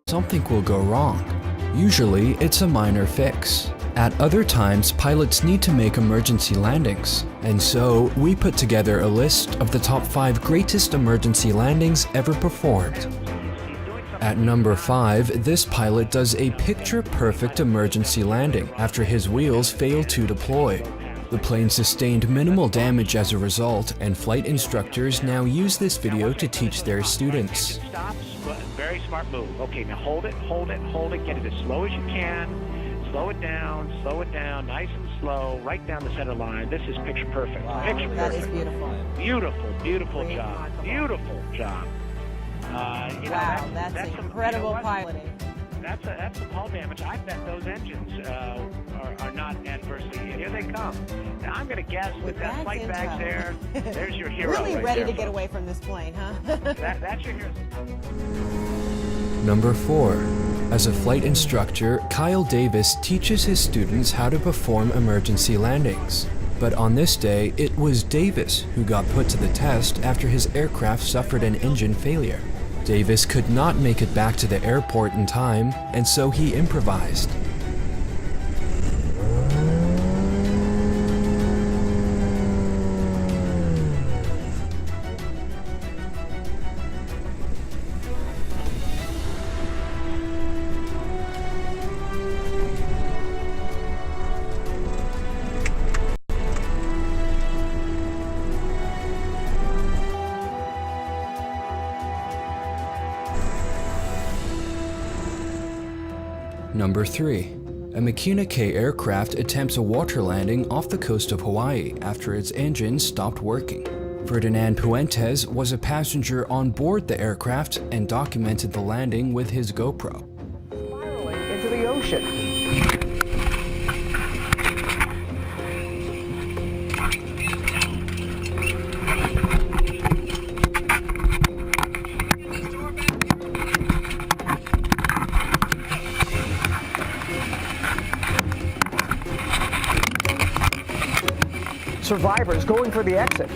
something will go wrong. Usually, it's a minor fix. At other times, pilots need to make emergency landings. And so, we put together a list of the top 5 greatest emergency landings ever performed. At number 5, this pilot does a picture-perfect emergency landing after his wheels fail to deploy. The plane sustained minimal damage as a result, and flight instructors now use this video to teach their students. Very smart move. Okay, now hold it, get it as slow as you can. Slow it down, nice and slow, right down the center line. This is picture perfect. Wow, picture that perfect. Is beautiful. Beautiful job. Beautiful job. Wow, that's incredible piloting. That's the hull damage. I bet those engines are not adversely. Here they come. Now I'm going to guess with that flight bags there. There's your hero. Really right ready there, to get away from this plane, huh? That's your hero. Number 4. As a flight instructor, Kyle Davis teaches his students how to perform emergency landings. But on this day, it was Davis who got put to the test after his aircraft suffered an engine failure. Davis could not make it back to the airport in time, and so he improvised. Number 3. A Makina K aircraft attempts a water landing off the coast of Hawaii after its engine stopped working. Ferdinand Puentes was a passenger on board the aircraft and documented the landing with his GoPro. Spiraling into the ocean. Survivors going for the exits.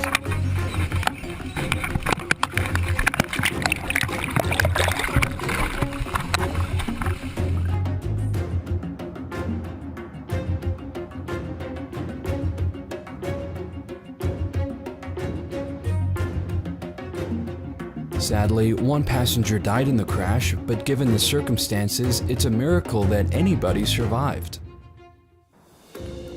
Sadly, one passenger died in the crash, but given the circumstances, it's a miracle that anybody survived.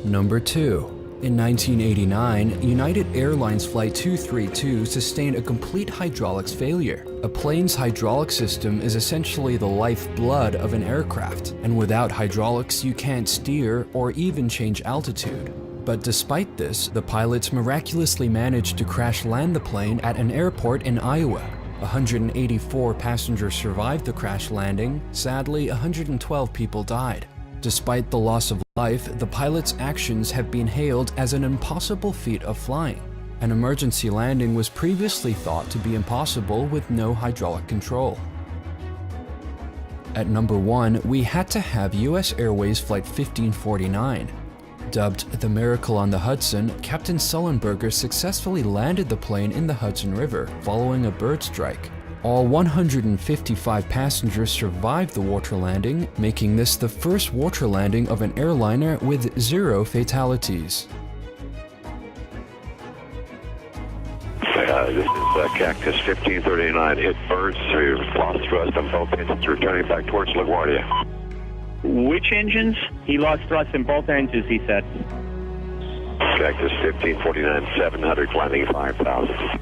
Number 2. In 1989, United Airlines Flight 232 sustained a complete hydraulics failure. A plane's hydraulic system is essentially the lifeblood of an aircraft, and without hydraulics you can't steer or even change altitude. But despite this, the pilots miraculously managed to crash land the plane at an airport in Iowa. 184 passengers survived the crash landing. Sadly, 112 people died. Despite the loss of life, the pilot's actions have been hailed as an impossible feat of flying. An emergency landing was previously thought to be impossible with no hydraulic control. At number 1, we had to have US Airways Flight 1549. Dubbed the Miracle on the Hudson, Captain Sullenberger successfully landed the plane in the Hudson River following a bird strike. All 155 passengers survived the water landing, making this the first water landing of an airliner with 0 fatalities. This is Cactus 1539. Hit birds, so you've lost thrust on both engines, returning back towards LaGuardia. Which engines? He lost thrust in both engines, he said. Cactus 1549, 700, landing 5,000.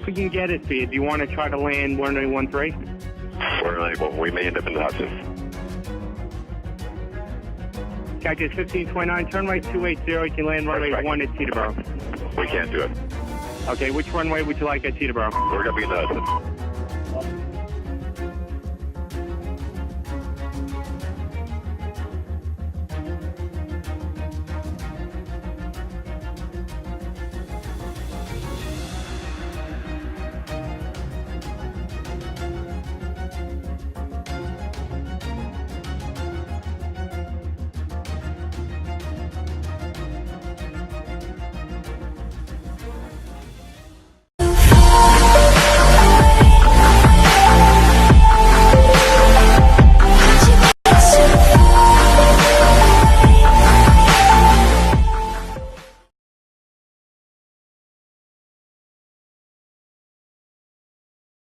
If we can get it for you, do you want to try to land 1913? We're unable. We may end up in the Hudson. Cactus 1529, turn right 280, you can land runway 1 at Teterboro. We can't do it. Okay, which runway would you like at Teterboro? We're going to be in the Hudson.